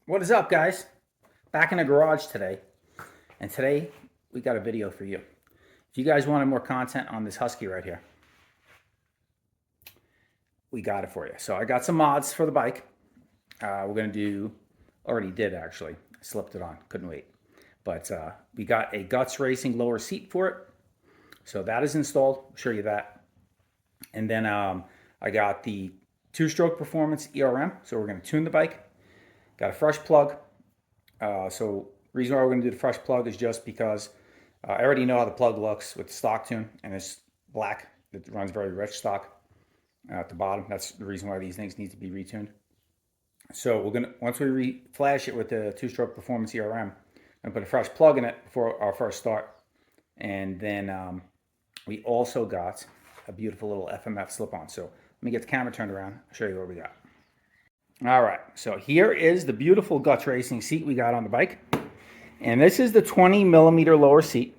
What is up, guys? Back in the garage today, and today we got a video for you. If you guys wanted more content on this Husky right here, we got it for you. So I got some mods for the bike. We're gonna do, already did actually, I slipped it on, couldn't wait. But we got a Guts Racing lower seat for it. So that is installed, I'll show you that. And then I got the two-stroke performance ERM, so we're gonna tune the bike. Got a fresh plug. So the reason why we're going to do the fresh plug is just because I already know how the plug looks with the stock tune, and it's black. It runs very rich stock at the bottom. That's the reason why these things need to be retuned. So we're gonna, once we flash it with the two-stroke performance ERM, and put a fresh plug in it before our first start. And then we also got a beautiful little FMF slip-on. So let me get the camera turned around. I'll show you what we got. All right, so here is the beautiful Guts Racing seat we got on the bike. And this is the 20 millimeter lower seat.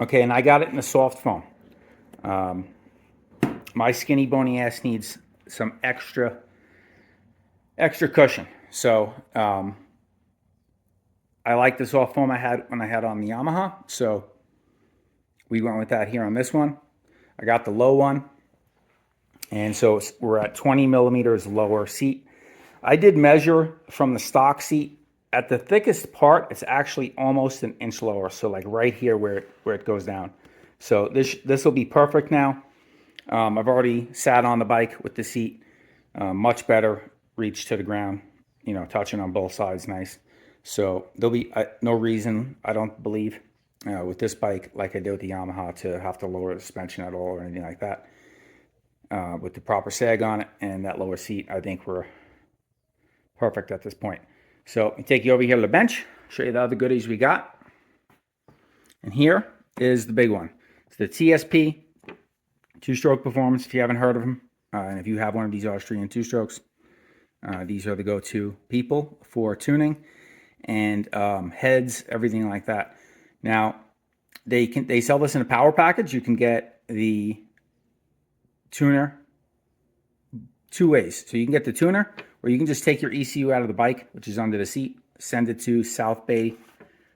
Okay, and I got it in a soft foam. My skinny bony ass needs some extra cushion. So I like the soft foam I had when I had on the Yamaha. So we went with that here on this one. I got the low one. And so we're at 20 millimeters lower seat. I did measure from the stock seat. At the thickest part, it's actually almost an inch lower. So like right here where it goes down. So this will be perfect now. I've already sat on the bike with the seat. Much better reach to the ground. You know, touching on both sides, nice. So there'll be no reason, I don't believe, with this bike like I did with the Yamaha to have to lower the suspension at all or anything like that. With the proper sag on it and that lower seat, I think we're perfect at this point. So I take you over here to the bench, show you the other goodies we got. And here is the big one. It's the TSP two-stroke performance, if you haven't heard of them. And if you have one of these Austrian two-strokes, these are the go-to people for tuning and heads, everything like that. Now, they sell this in a power package. You can get the tuner two ways. So you can get the tuner, or you can just take your ECU out of the bike, which is under the seat, send it to South Bay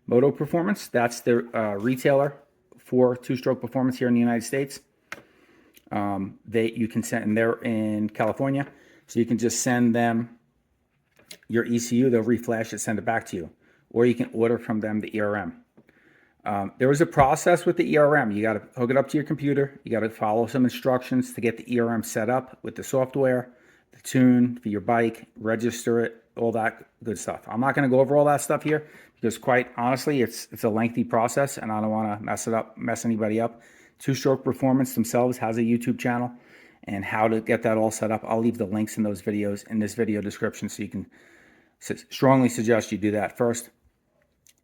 Moto Performance. That's the retailer for two-stroke performance here in the United States. You can send, and they're in California, so you can just send them your ECU. They'll reflash it, send it back to you, or you can order from them the ERM. There is a process with the ERM. You got to hook it up to your computer. You got to follow some instructions to get the ERM set up with the software, the tune for your bike, register it, all that good stuff. I'm not going to go over all that stuff here because, quite honestly, it's a lengthy process, and I don't want to mess anybody up. Two-Stroke Performance themselves has a YouTube channel, and how to get that all set up, I'll leave the links in those videos in this video description, so you can strongly suggest you do that first.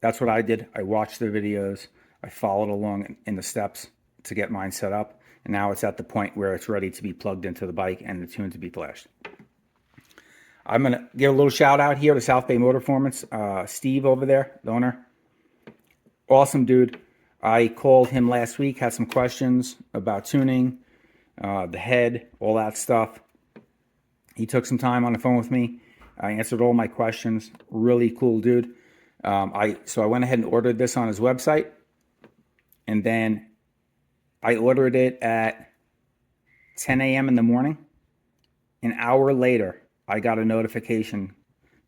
That's what I did. I watched the videos. I followed along in the steps to get mine set up. And now it's at the point where it's ready to be plugged into the bike and the tune to be flashed. I'm going to give a little shout out here to South Bay Motor Performance. Steve over there, the owner. Awesome dude. I called him last week, had some questions about tuning, the head, all that stuff. He took some time on the phone with me. I answered all my questions. Really cool dude. So I went ahead and ordered this on his website, and then I ordered it at 10 a.m. in the morning. An hour later, I got a notification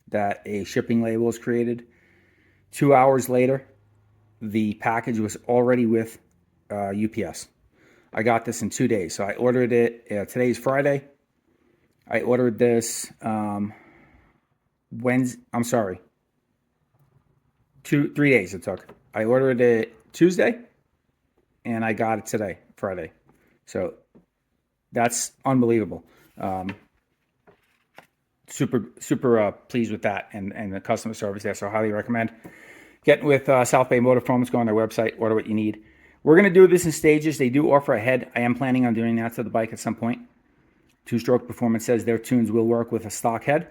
that a shipping label was created. 2 hours later, the package was already with UPS. I got this in 2 days. So I ordered it, today's Friday. I ordered this Wednesday, I'm sorry. 3 days it took. I ordered it Tuesday, and I got it today, Friday. So that's unbelievable. Super pleased with that and the customer service there. So I highly recommend getting with South Bay Motor Performance. Go on their website, order what you need. We're going to do this in stages. They do offer a head. I am planning on doing that to the bike at some point. Two-Stroke Performance says their tunes will work with a stock head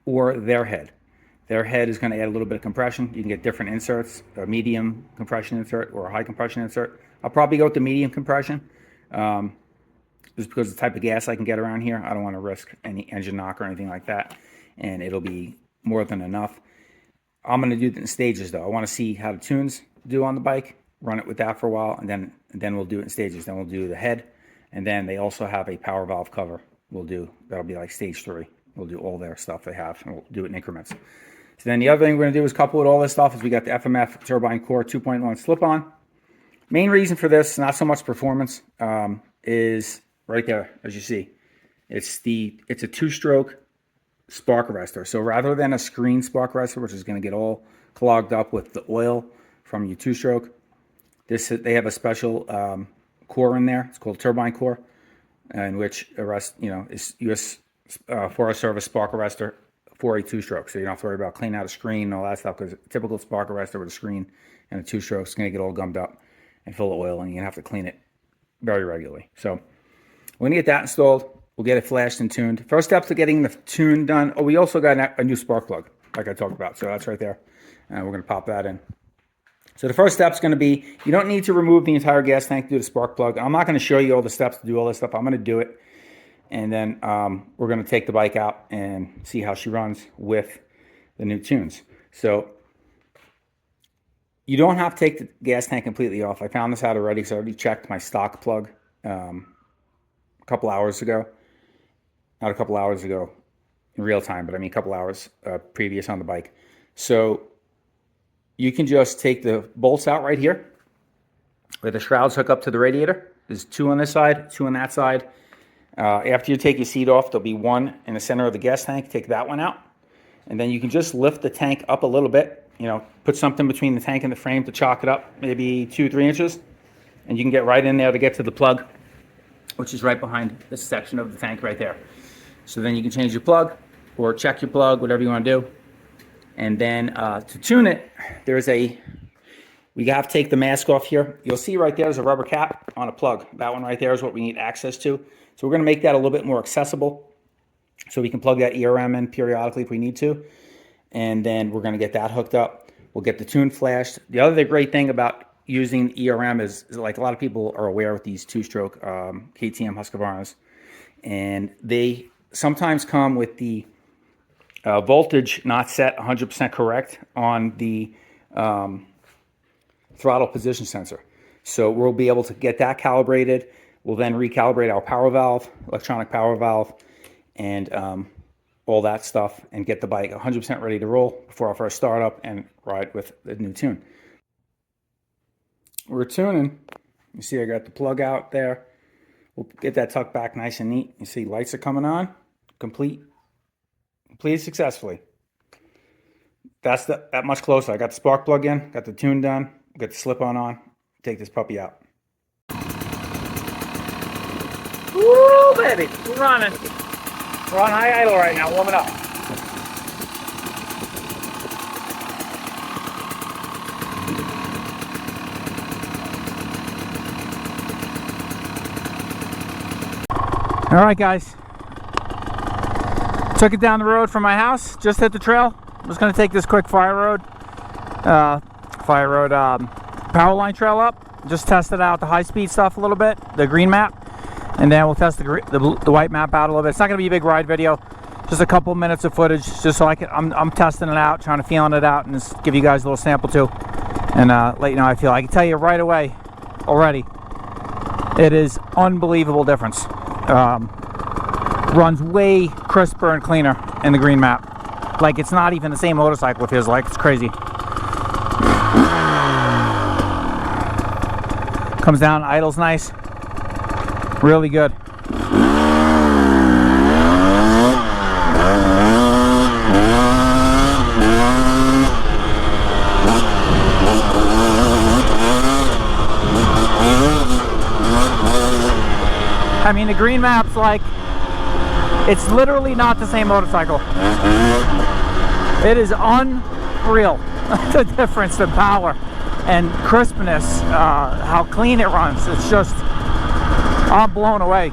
or their head. Their head is going to add a little bit of compression. You can get different inserts, a medium compression insert or a high compression insert. I'll probably go with the medium compression. just because of the type of gas I can get around here. I don't want to risk any engine knock or anything like that. And it'll be more than enough. I'm going to do it in stages though. I want to see how the tunes do on the bike, run it with that for a while, and then we'll do it in stages. Then we'll do the head, and then they also have a power valve cover that'll be like stage 3. We'll do all their stuff they have, and we'll do it in increments. So then the other thing we're going to do is couple with all this stuff is we got the FMF TurbineCore 2.1 slip-on. Main reason for this, not so much performance, is right there, as you see. It's a 2-stroke spark arrestor. So rather than a screen spark arrestor, which is going to get all clogged up with the oil from your 2-stroke, they have a special core in there. It's called TurbineCore, in which is U.S. Forest Service spark arrestor for a 2-stroke. So you don't have to worry about cleaning out a screen and all that stuff, because a typical spark arrestor with a screen and a 2-stroke is going to get all gummed up and full of oil, and you're going to have to clean it very regularly. So we're going to get that installed. We'll get it flashed and tuned. First step to getting the tune done. Oh, we also got a new spark plug, like I talked about. So that's right there. And we're going to pop that in. So the first step is going to be, you don't need to remove the entire gas tank to do the spark plug. I'm not going to show you all the steps to do all this stuff. I'm going to do it. And then we're going to take the bike out and see how she runs with the new tunes. So you don't have to take the gas tank completely off. I found this out already because I already checked my stock plug a couple hours ago. Not a couple hours ago in real time, but I mean a couple hours previous on the bike. So you can just take the bolts out right here where the shrouds hook up to the radiator. There's 2 on this side, 2 on that side. After you take your seat off, there'll be 1 in the center of the gas tank. Take that one out. And then you can just lift the tank up a little bit. Put something between the tank and the frame to chalk it up, maybe 2-3 inches. And you can get right in there to get to the plug, which is right behind this section of the tank right there. So then you can change your plug or check your plug, whatever you want to do. And then to tune it, we have to take the mask off here. You'll see right there's a rubber cap on a plug. That one right there is what we need access to. So we're going to make that a little bit more accessible so we can plug that ERM in periodically if we need to. And then we're going to get that hooked up. We'll get the tune flashed. The other great thing about using ERM is like a lot of people are aware with these 2-stroke KTM Husqvarnas, and they sometimes come with the voltage not set 100% correct on the throttle position sensor. So we'll be able to get that calibrated. We'll then recalibrate our power valve, electronic power valve, and all that stuff, and get the bike 100% ready to roll before our first startup and ride with the new tune. We're tuning. You see I got the plug out there. We'll get that tucked back nice and neat. You see lights are coming on. Completed successfully. That's that much closer. I got the spark plug in, got the tune done, got the slip-on. Take this puppy out. Woo, baby, we're running. We're on high idle right now, warming up. All right, guys. Took it down the road from my house, just hit the trail. I'm just gonna take this quick fire road power line trail up. Just test it out, the high speed stuff a little bit, the green map, and then we'll test the white map out a little bit. It's not gonna be a big ride video, just a couple minutes of footage, just so I'm testing it out, trying to feeling it out, and just give you guys a little sample too, and let you know how I feel. I can tell you right away, already, it is unbelievable difference. Runs way crisper and cleaner in the green map. Like, it's not even the same motorcycle, it feels like. It's crazy. Comes down, idles nice. Really good. I mean, the green map's like, it's literally not the same motorcycle. It is unreal, the difference in power and crispness, how clean it runs. It's just, I'm blown away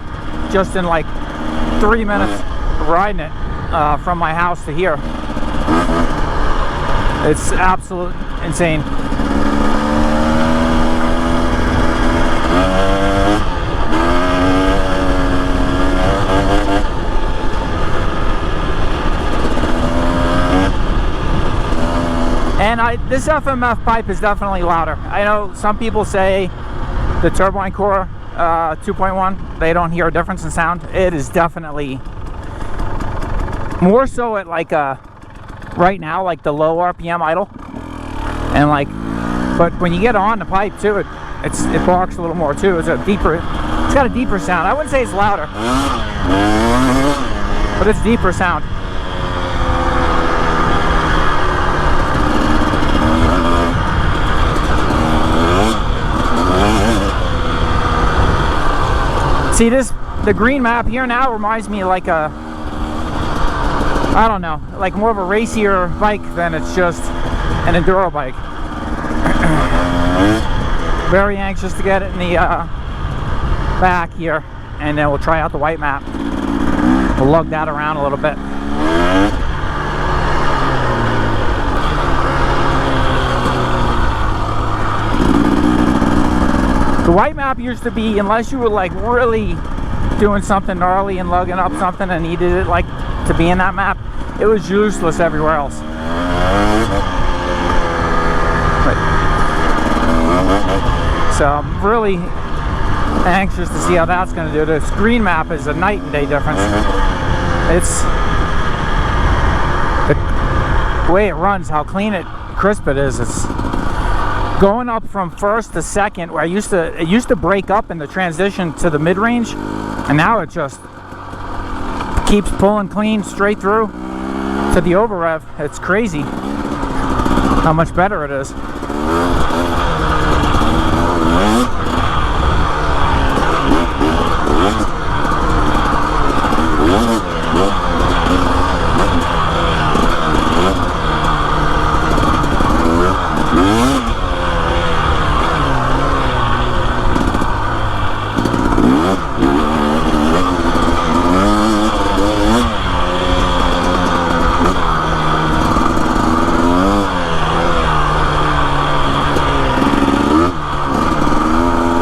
just in like 3 minutes riding it from my house to here. It's absolutely insane. And this FMF pipe is definitely louder. I know some people say the turbinecore 2.1, they don't hear a difference in sound. It is definitely more so at like right now, like the low RPM idle, and like, but when you get on the pipe too, it barks a little more too. It's got a deeper sound. I wouldn't say it's louder, but it's deeper sound. See the green map here now reminds me like a, I don't know, like more of a racier bike than it's just an enduro bike. Very anxious to get it in the back here, and then we'll try out the white map. We'll lug that around a little bit. The white map used to be, unless you were like really doing something gnarly and lugging up something and needed it like to be in that map, it was useless everywhere else. So I'm really anxious to see how that's going to do. This green map is a night and day difference. It's the way it runs, how clean crisp it is. It's going up from first to second, where it used to break up in the transition to the mid-range, and now it just keeps pulling clean straight through to the over rev. It's crazy how much better it is.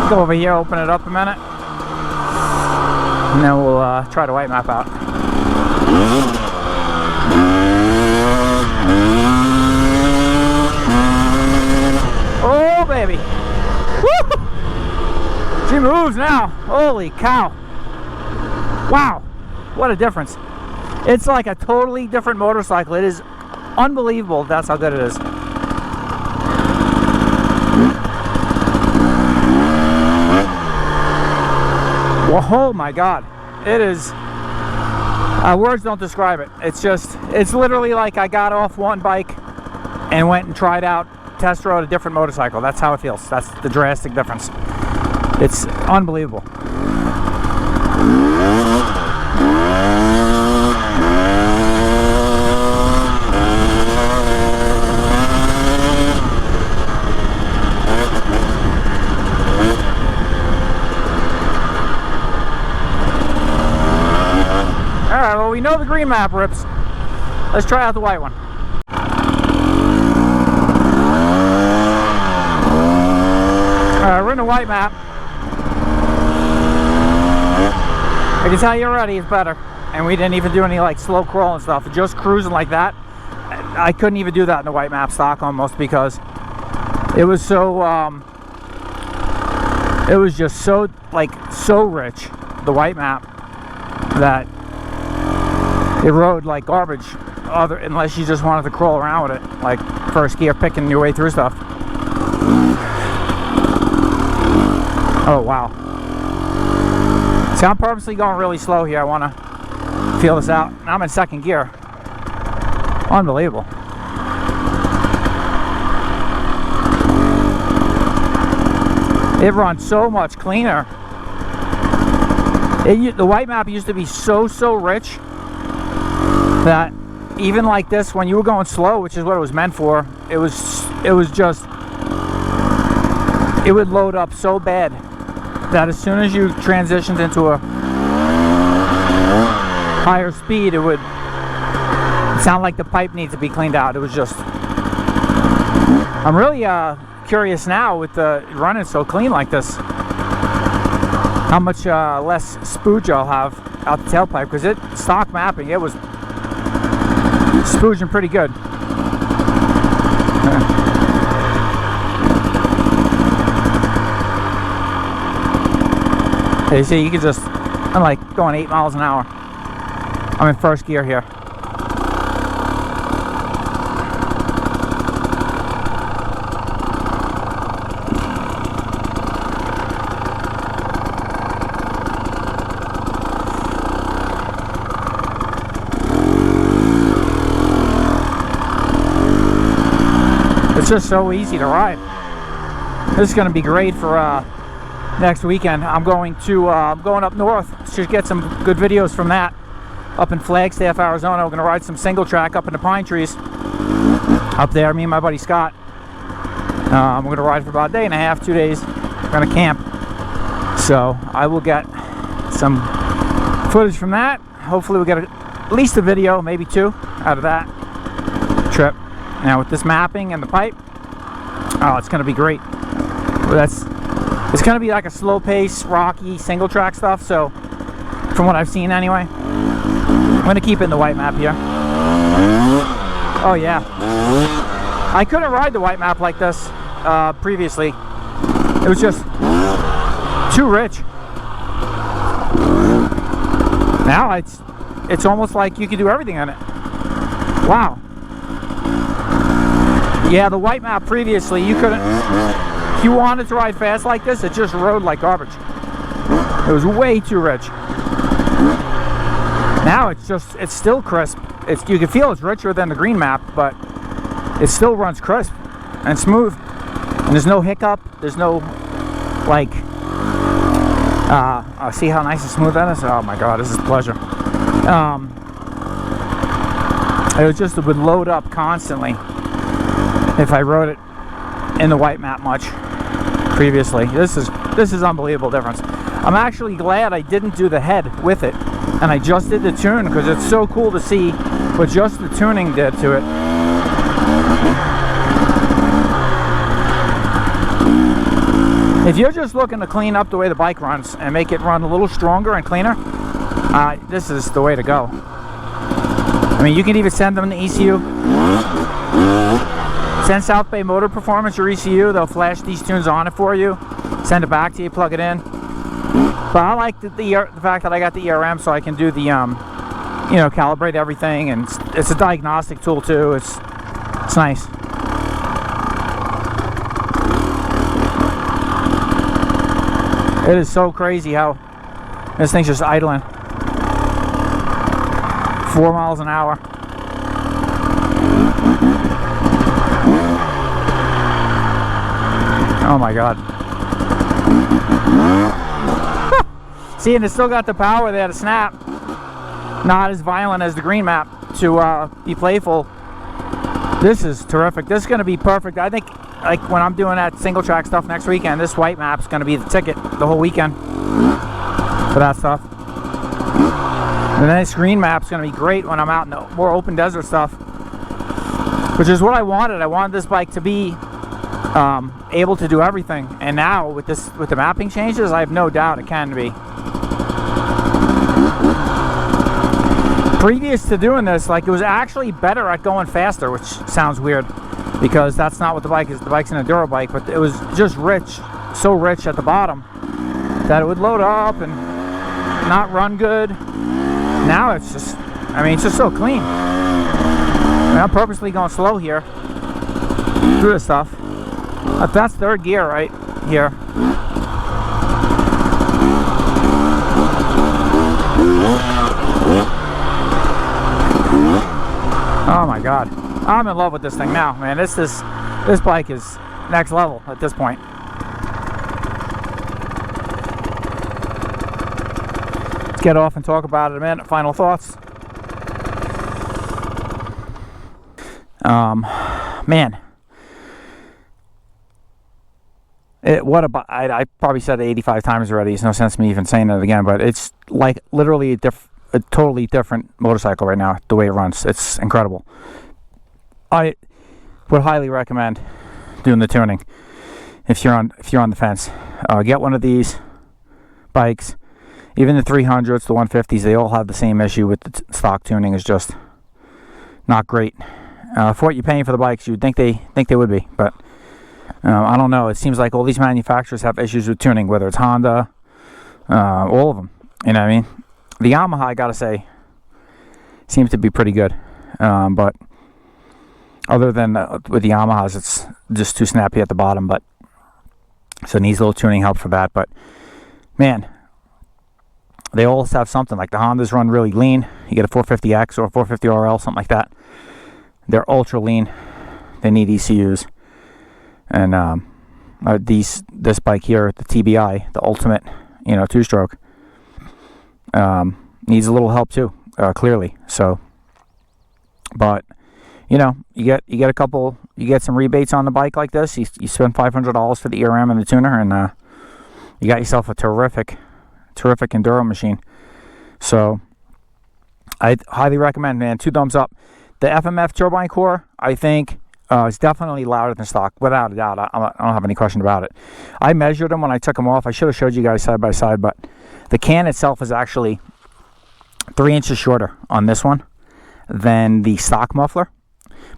Go over here, open it up a minute, and then we'll try the white map out. Oh baby! Woo! She moves now. Holy cow! Wow, what a difference! It's like a totally different motorcycle. It is unbelievable. That's how good it is. Oh my god, it is, words don't describe it. It's literally like I got off one bike and went and tried out, test rode a different motorcycle. That's how it feels. That's the drastic difference. It's unbelievable. Alright, well, we know the green map rips. Let's try out the white one. Alright, we're in the white map. I can tell you already it's better. And we didn't even do any like slow crawl and stuff. Just cruising like that. I couldn't even do that in the white map stock almost, because it was so it was just so so rich, the white map, that it rode like garbage, unless you just wanted to crawl around with it, like first gear, picking your way through stuff. Oh wow. See, I'm purposely going really slow here. I want to feel this out. I'm in second gear. Unbelievable. It runs so much cleaner. The white map used to be so rich that even like this, when you were going slow, which is what it was meant for, it would load up so bad that as soon as you transitioned into a higher speed, it would sound like the pipe needs to be cleaned out. It was just, I'm really curious now with the running so clean like this, how much less spooge I'll have out the tailpipe, because it stock mapping, it was spooging pretty good. You see, you can just, I'm like going 8 miles an hour. I'm in first gear here. It's just so easy to ride. This is going to be great for next weekend. I'm going up north to get some good videos from that. Up in Flagstaff, Arizona, we're going to ride some single track up in the pine trees. Up there, me and my buddy Scott. We're going to ride for about a day and a half, 2 days. We're going to camp. So I will get some footage from that. Hopefully we'll get at least a video, maybe 2, out of that trip. Now with this mapping and the pipe, oh, it's going to be great. Well, it's going to be like a slow pace, rocky, single track stuff. So from what I've seen anyway, I'm going to keep it in the white map here. Oh yeah, I couldn't ride the white map like this previously. It was just too rich. Now it's almost like you can do everything on it. Wow. Yeah, the white map previously, you couldn't, if you wanted to ride fast like this, it just rode like garbage. It was way too rich. Now it's still crisp. You can feel it's richer than the green map, but it still runs crisp and smooth. And there's no hiccup. There's no, like, see how nice and smooth that is? Oh my God, this is a pleasure. It would load up constantly if I rode it in the white map much previously. This is unbelievable difference. I'm actually glad I didn't do the head with it and I just did the tune, because it's so cool to see what just the tuning did to it. If you're just looking to clean up the way the bike runs and make it run a little stronger and cleaner, this is the way to go. I mean, you can even send them the ECU. Send South Bay Motor Performance your ECU. They'll flash these tunes on it for you. Send it back to you, plug it in. But I like the fact that I got the ERM, so I can do the, calibrate everything, and it's a diagnostic tool too. It's nice. It is so crazy how this thing's just idling. 4 miles an hour. Oh my God. See, and it's still got the power there to snap. Not as violent as the green map to be playful. This is terrific. This is going to be perfect. I think, like, when I'm doing that single track stuff next weekend, this white map's going to be the ticket the whole weekend for that stuff. And then this green map's going to be great when I'm out in the more open desert stuff, which is what I wanted. I wanted this bike to be able to do everything, and now with the mapping changes, I have no doubt it can be. Previous to doing this, like, it was actually better at going faster, which sounds weird because that's not what the bike is. The bike's an enduro bike, but it was just rich, so rich at the bottom that it would load up and not run good. Now it's just, it's just so clean. I'm purposely going slow here through this stuff. That's third gear right here. Oh my God, I'm in love with this thing now, man. This bike is next level at this point. Let's get off and talk about it a minute. Final thoughts. Man, I probably said it 85 times already. There's no sense me even saying it again, but it's like literally a totally different motorcycle right now, the way it runs. It's incredible. I would highly recommend doing the tuning if you're on the fence. Get one of these bikes. Even the 300s, the 150s, they all have the same issue with the stock tuning. Is just not great. For what you're paying for the bikes, you'd think they would be, but I don't know. It seems like all these manufacturers have issues with tuning, whether it's Honda, all of them. You know what I mean? The Yamaha, I gotta say, seems to be pretty good, but other than with the Yamahas, it's just too snappy at the bottom. But so it needs a little tuning help for that. But man, they all have something. Like the Hondas run really lean. You get a 450X or a 450RL, something like that. They're ultra lean. They need ECUs. And this bike here, the TBI, the Ultimate, two-stroke, needs a little help too, clearly. So, but you get a couple, you get some rebates on the bike like this. You spend $500 for the ERM and the tuner, and you got yourself a terrific enduro machine. So I highly recommend, man. 2 thumbs up. The FMF turbinecore, I think, is definitely louder than stock, without a doubt. I don't have any question about it. I measured them when I took them off. I should have showed you guys side by side, but the can itself is actually 3 inches shorter on this one than the stock muffler,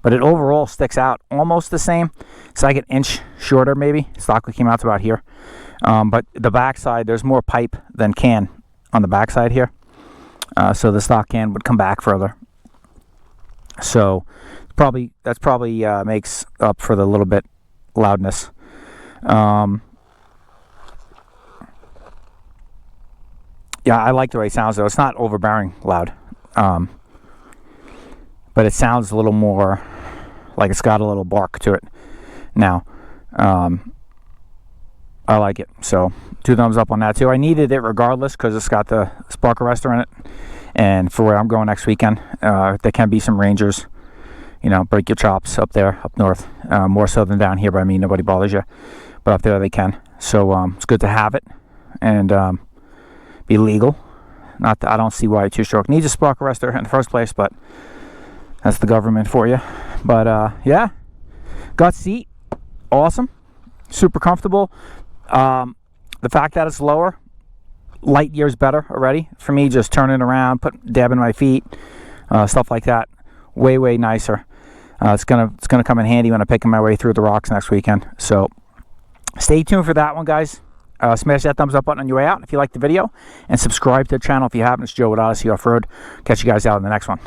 but it overall sticks out almost the same. It's like an inch shorter, maybe. Stock came out to about here. But the backside, there's more pipe than can on the backside here. So the stock can would come back further. So that's probably makes up for the little bit loudness. Yeah, I like the way it sounds though. It's not overbearing loud. But it sounds a little more like it's got a little bark to it now. I like it. So 2 thumbs up on that too. I needed it regardless because it's got the spark arrestor in it. And for where I'm going next weekend, there can be some rangers, break your chops up there, up north. More so than down here, but I mean, nobody bothers you. But up there they can. So it's good to have it and be legal. I don't see why a 2-stroke needs a spark arrestor in the first place, but that's the government for you. But yeah, got seat, awesome, super comfortable. The fact that it's lower, light years better already for me. Just turning around, dabbing my feet, stuff like that. Way nicer. It's gonna come in handy when I'm picking my way through the rocks next weekend. So stay tuned for that one, guys. Smash that thumbs up button on your way out if you liked the video, and subscribe to the channel if you haven't. It's Joe with Odyssey Off-Road. Catch you guys out in the next one.